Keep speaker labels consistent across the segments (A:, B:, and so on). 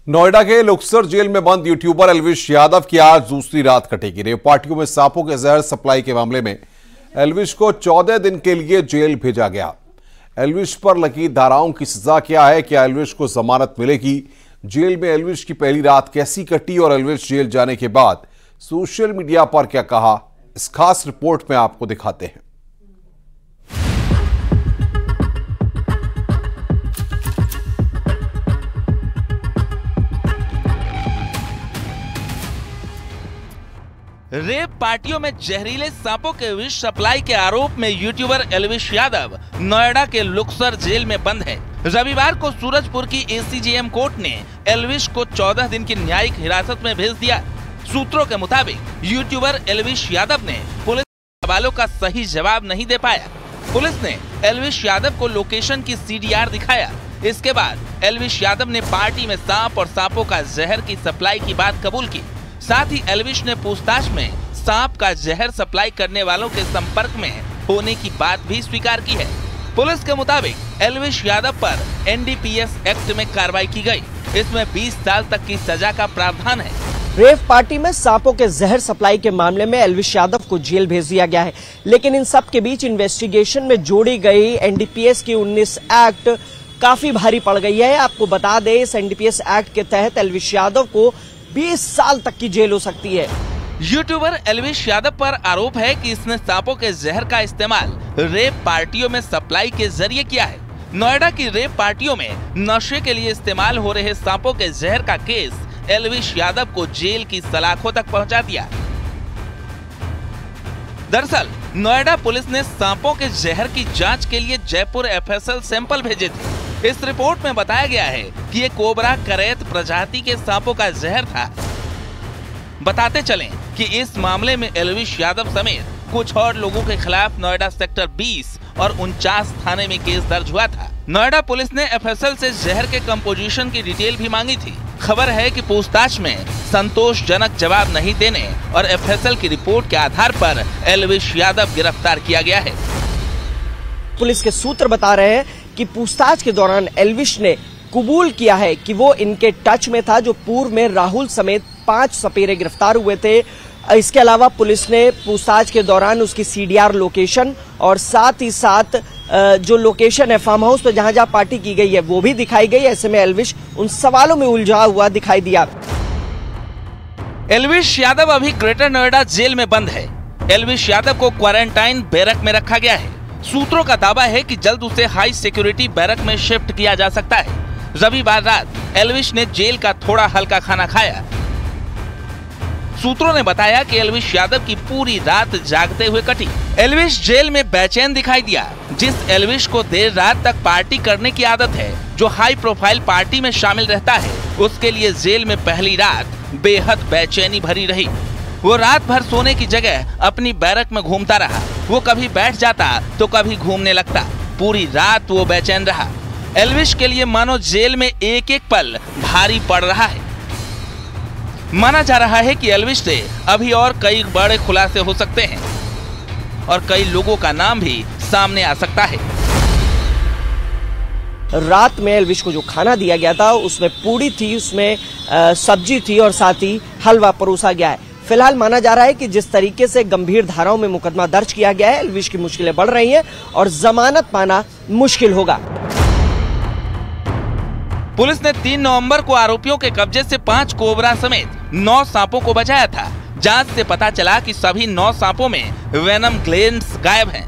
A: नोएडा के लुक्सर जेल में बंद यूट्यूबर एल्विश यादव की आज दूसरी रात कटेगी। रेप पार्टियों में सांपों के जहर सप्लाई के मामले में एल्विश को 14 दिन के लिए जेल भेजा गया। एल्विश पर लगी धाराओं की सजा क्या है? क्या एल्विश को जमानत मिलेगी? जेल में एल्विश की पहली रात कैसी कटी और एल्विश जेल जाने के बाद सोशल मीडिया पर क्या कहा, इस खास रिपोर्ट में आपको दिखाते हैं।
B: रेप पार्टियों में जहरीले सांपों के विष सप्लाई के आरोप में यूट्यूबर एल्विश यादव नोएडा के लुक्सर जेल में बंद है। रविवार को सूरजपुर की एसीजेएम कोर्ट ने एल्विश को 14 दिन की न्यायिक हिरासत में भेज दिया। सूत्रों के मुताबिक यूट्यूबर एल्विश यादव ने पुलिस के सवालों का सही जवाब नहीं दे पाया। पुलिस ने एल्विश यादव को लोकेशन की CDR दिखाया। इसके बाद एल्विश यादव ने पार्टी में सांप और सांपों का जहर की सप्लाई की बात कबूल की। साथ ही एल्विश ने पूछताछ में सांप का जहर सप्लाई करने वालों के संपर्क में होने की बात भी स्वीकार की है। पुलिस के मुताबिक एल्विश यादव पर NDPS एक्ट में कार्रवाई की गई। इसमें 20 साल तक की सजा का प्रावधान है।
C: रेप पार्टी में सांपों के जहर सप्लाई के मामले में एल्विश यादव को जेल भेज दिया गया है, लेकिन इन सब के बीच इन्वेस्टिगेशन में जोड़ी गई NDPS की 19 एक्ट काफी भारी पड़ गई है। आपको बता दें, इस NDPS एक्ट के तहत एल्विश यादव को 20 साल तक की जेल हो सकती है।
B: यूट्यूबर एल्विश यादव पर आरोप है कि इसने सांपों के जहर का इस्तेमाल रेप पार्टियों में सप्लाई के जरिए किया है। नोएडा की रेप पार्टियों में नशे के लिए इस्तेमाल हो रहे सांपों के जहर का केस एल्विश यादव को जेल की सलाखों तक पहुंचा दिया। दरअसल नोएडा पुलिस ने सांपों के जहर की जांच के लिए जयपुर FSL सैंपल भेजे थे। इस रिपोर्ट में बताया गया है कि ये कोबरा करैत प्रजाति के सांपों का जहर था। बताते चलें कि इस मामले में एल्विश यादव समेत कुछ और लोगों के खिलाफ नोएडा सेक्टर 20 और 49 थाने में केस दर्ज हुआ था। नोएडा पुलिस ने FSL से जहर के कंपोजिशन की डिटेल भी मांगी थी। खबर है कि पूछताछ में संतोषजनक जवाब नहीं देने और FSL की रिपोर्ट के आधार पर एल्विश यादव गिरफ्तार किया गया है।
C: पुलिस के सूत्र बता रहे हैं कि पूछताछ के दौरान एल्विश ने कबूल किया है कि वो इनके टच में था, जो पूर्व में राहुल समेत 5 सपेरे गिरफ्तार हुए थे। इसके अलावा पुलिस ने पूछताछ के दौरान उसकी CDR लोकेशन और साथ ही साथ जो लोकेशन है फार्म हाउस पर जहां पार्टी की गई है वो भी दिखाई गई। ऐसे में एल्विश उन सवालों में उलझा हुआ दिखाई दिया।
B: एल्विश यादव अभी ग्रेटर नोएडा जेल में बंद है। एल्विश यादव को क्वारंटाइन बैरक में रखा गया है। सूत्रों का दावा है कि जल्द उसे हाई सिक्योरिटी बैरक में शिफ्ट किया जा सकता है। रविवार रात एल्विश ने जेल का थोड़ा हल्का खाना खाया। सूत्रों ने बताया कि एल्विश यादव की पूरी रात जागते हुए कटी। एल्विश जेल में बेचैन दिखाई दिया। जिस एल्विश को देर रात तक पार्टी करने की आदत है, जो हाई प्रोफाइल पार्टी में शामिल रहता है, उसके लिए जेल में पहली रात बेहद बेचैनी भरी रही। वो रात भर सोने की जगह अपनी बैरक में घूमता रहा। वो कभी बैठ जाता तो कभी घूमने लगता। पूरी रात वो बेचैन रहा। एल्विश के लिए मानो जेल में एक एक पल भारी पड़ रहा है। माना जा रहा है कि एल्विश से अभी और कई बड़े खुलासे हो सकते हैं और कई लोगों का नाम भी सामने आ सकता है।
C: रात में एल्विश को जो खाना दिया गया था उसमें पूड़ी थी, उसमें सब्जी थी और साथ ही हलवा परोसा गया है। फिलहाल माना जा रहा है कि जिस तरीके से गंभीर धाराओं में मुकदमा दर्ज किया गया है, एल्विश की मुश्किलें बढ़ रही हैं और जमानत पाना मुश्किल होगा।
B: पुलिस ने 3 नवंबर को आरोपियों के कब्जे से 5 कोबरा समेत 9 सांपों को बचाया था। जांच से पता चला कि सभी 9 सांपों में वेनम ग्लैंड्स गायब हैं।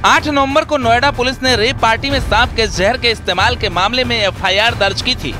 B: 8 नवंबर को नोएडा पुलिस ने रेप पार्टी में सांप के जहर के इस्तेमाल के मामले में FIR दर्ज की थी।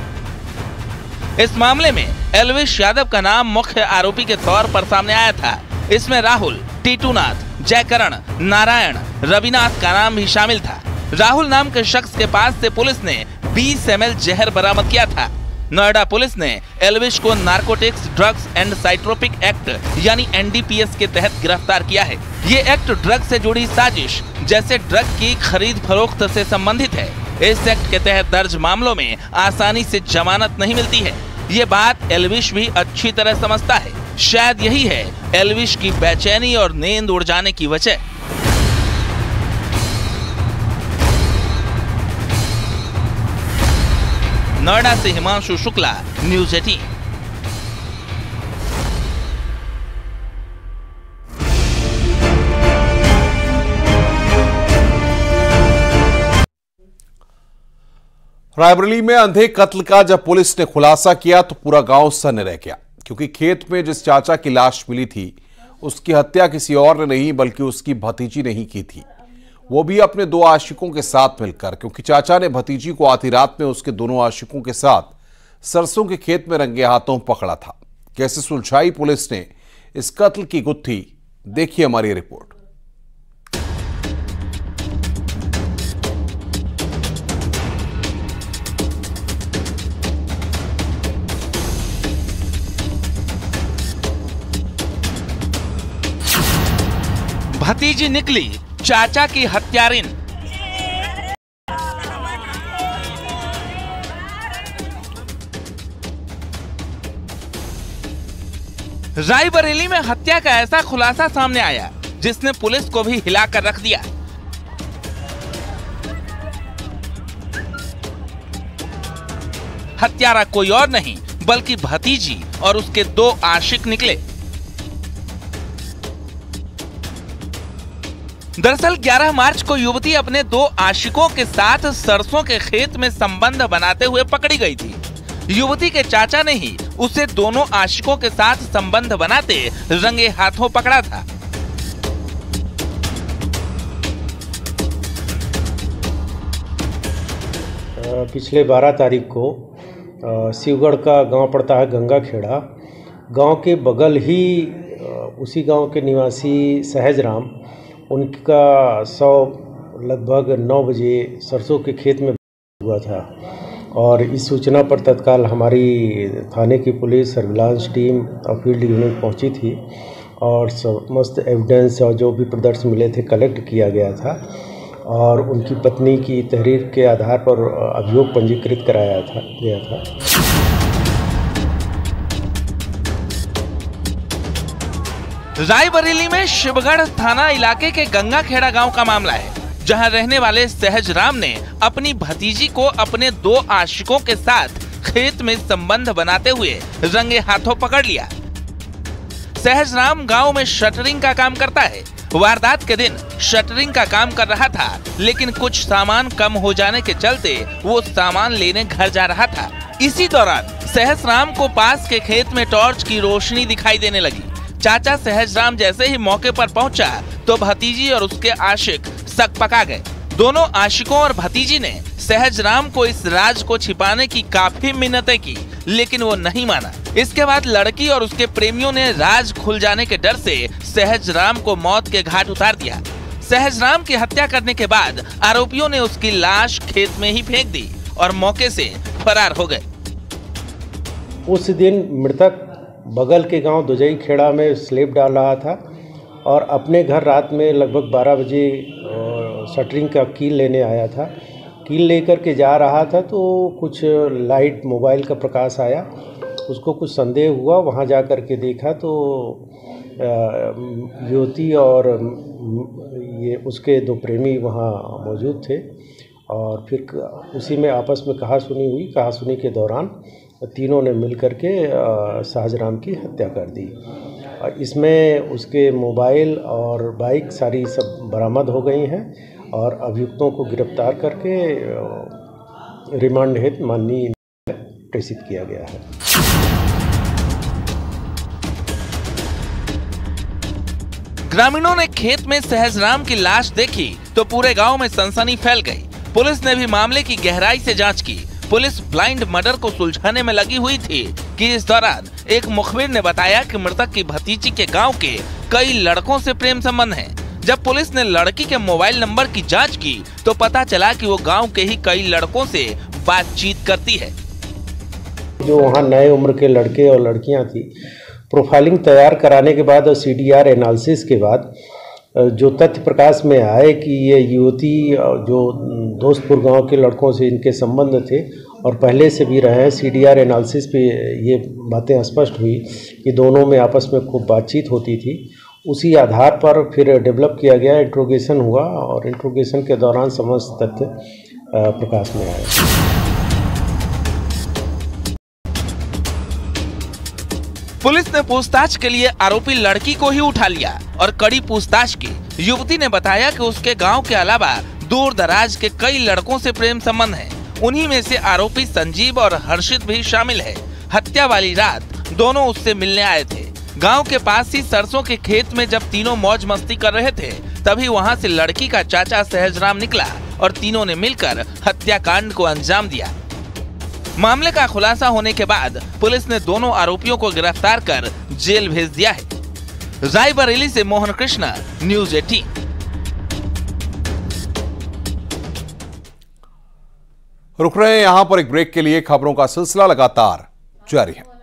B: इस मामले में एल्विश यादव का नाम मुख्य आरोपी के तौर पर सामने आया था। इसमें राहुल, टीटूनाथ, जयकरण, नारायण, रविनाथ का नाम भी शामिल था। राहुल नाम के शख्स के पास से पुलिस ने 20 ml जहर बरामद किया था। नोएडा पुलिस ने एल्विश को नारकोटिक्स ड्रग्स एंड साइट्रोपिक एक्ट यानी NDPS के तहत गिरफ्तार किया है। ये एक्ट ड्रग से जुड़ी साजिश जैसे ड्रग की खरीद फरोख्त से संबंधित है। इस एक्ट के तहत दर्ज मामलों में आसानी से जमानत नहीं मिलती है। ये बात एल्विश भी अच्छी तरह समझता है। शायद यही है एल्विश की बेचैनी और नींद उड़ जाने की वजह। नोएडा से हिमांशु शुक्ला, न्यूज़ 18।
A: रायबरेली में अंधे कत्ल का जब पुलिस ने खुलासा किया तो पूरा गांव सन्न रह गया, क्योंकि खेत में जिस चाचा की लाश मिली थी उसकी हत्या किसी और ने नहीं बल्कि उसकी भतीजी ने ही की थी, वो भी अपने 2 आशिकों के साथ मिलकर। क्योंकि चाचा ने भतीजी को आधी रात में उसके दोनों आशिकों के साथ सरसों के खेत में रंगे हाथों पकड़ा था। कैसे सुलझाई पुलिस ने इस कत्ल की गुत्थी, देखिए हमारी रिपोर्ट।
B: भतीजी निकली चाचा की हत्यारिन। रायबरेली में हत्या का ऐसा खुलासा सामने आया जिसने पुलिस को भी हिलाकर रख दिया। हत्यारा कोई और नहीं बल्कि भतीजी और उसके 2 आशिक निकले। दरअसल 11 मार्च को युवती अपने 2 आशिकों के साथ सरसों के खेत में संबंध बनाते हुए पकड़ी गई थी। युवती के चाचा ने ही उसे दोनों आशिकों के साथ संबंध बनाते रंगे हाथों पकड़ा था।
D: पिछले 12 तारीख को शिवगढ़ का गांव पड़ता है गंगा खेड़ा। गांव के बगल ही उसी गांव के निवासी सहज राम, उनका शव लगभग 9 बजे सरसों के खेत में हुआ था और इस सूचना पर तत्काल हमारी थाने की पुलिस सर्विलांस टीम और फील्ड यूनिट पहुंची थी और समस्त एविडेंस और जो भी प्रदर्शन मिले थे कलेक्ट किया गया था और उनकी पत्नी की तहरीर के आधार पर अभियोग पंजीकृत कराया गया था।
B: रायबरेली में शिवगढ़ थाना इलाके के गंगा खेड़ा गांव का मामला है, जहां रहने वाले सहज राम ने अपनी भतीजी को अपने 2 आशिकों के साथ खेत में संबंध बनाते हुए रंगे हाथों पकड़ लिया। सहज राम गांव में शटरिंग का काम करता है। वारदात के दिन शटरिंग का काम कर रहा था, लेकिन कुछ सामान कम हो जाने के चलते वो सामान लेने घर जा रहा था। इसी दौरान सहज राम को पास के खेत में टॉर्च की रोशनी दिखाई देने लगी। चाचा सहज राम जैसे ही मौके पर पहुंचा तो भतीजी और उसके आशिक सक पका गए। दोनों आशिकों और भतीजी ने सहज राम को इस राज को छिपाने की काफी मिन्नतें की, लेकिन वो नहीं माना। इसके बाद लड़की और उसके प्रेमियों ने राज खुल जाने के डर से सहज राम को मौत के घाट उतार दिया। सहज राम की हत्या करने के बाद आरोपियों ने उसकी लाश खेत में ही फेंक दी और मौके से फरार हो गए।
D: उस दिन मृतक बगल के गांव दुजई खेड़ा में स्लेब डाल रहा था और अपने घर रात में लगभग 12 बजे शटरिंग का कील लेने आया था। कील लेकर के जा रहा था तो कुछ लाइट मोबाइल का प्रकाश आया, उसको कुछ संदेह हुआ। वहां जा कर के देखा तो युवती और ये उसके 2 प्रेमी वहां मौजूद थे और फिर उसी में आपस में कहासुनी हुई। कहासुनी के दौरान तीनों ने मिलकर के सहजराम की हत्या कर दी। इसमें उसके मोबाइल और बाइक सारी सब बरामद हो गई हैं और अभियुक्तों को गिरफ्तार करके रिमांड हेतु माननीय प्रेषित किया गया है।
B: ग्रामीणों ने खेत में सहजराम की लाश देखी तो पूरे गांव में सनसनी फैल गई। पुलिस ने भी मामले की गहराई से जांच की। पुलिस ब्लाइंड मर्डर को सुलझाने में लगी हुई थी कि इस दौरान एक मुखबिर ने बताया कि मृतक की भतीजी के गांव के कई लड़कों से प्रेम संबंध है। जब पुलिस ने लड़की के मोबाइल नंबर की जांच की तो पता चला कि वो गांव के ही कई लड़कों से बातचीत करती है।
D: जो वहाँ नए उम्र के लड़के और लड़कियां थी, प्रोफाइलिंग तैयार कराने के बाद और CDR एनालिसिस के बाद जो तथ्य प्रकाश में आए कि ये युवती जो दोस्तपुर गांव के लड़कों से इनके संबंध थे और पहले से भी रहे हैं। CDR एनालिसिस पे ये बातें स्पष्ट हुई कि दोनों में आपस में खूब बातचीत होती थी। उसी आधार पर फिर डेवलप किया गया, इंट्रोगेशन हुआ और इंट्रोगेशन के दौरान समस्त तथ्य प्रकाश में आए।
B: पुलिस ने पूछताछ के लिए आरोपी लड़की को ही उठा लिया और कड़ी पूछताछ की। युवती ने बताया कि उसके गांव के अलावा दूर दराज के कई लड़कों से प्रेम संबंध है। उन्हीं में से आरोपी संजीव और हर्षित भी शामिल है। हत्या वाली रात दोनों उससे मिलने आए थे। गांव के पास ही सरसों के खेत में जब तीनों मौज मस्ती कर रहे थे, तभी वहां से लड़की का चाचा सहजराम निकला और तीनों ने मिलकर हत्याकांड को अंजाम दिया। मामले का खुलासा होने के बाद पुलिस ने दोनों आरोपियों को गिरफ्तार कर जेल भेज दिया है। रायबरेली से मोहन कृष्णा, न्यूज़ 18।
A: रुक रहे हैं यहां पर एक ब्रेक के लिए। खबरों का सिलसिला लगातार जारी है।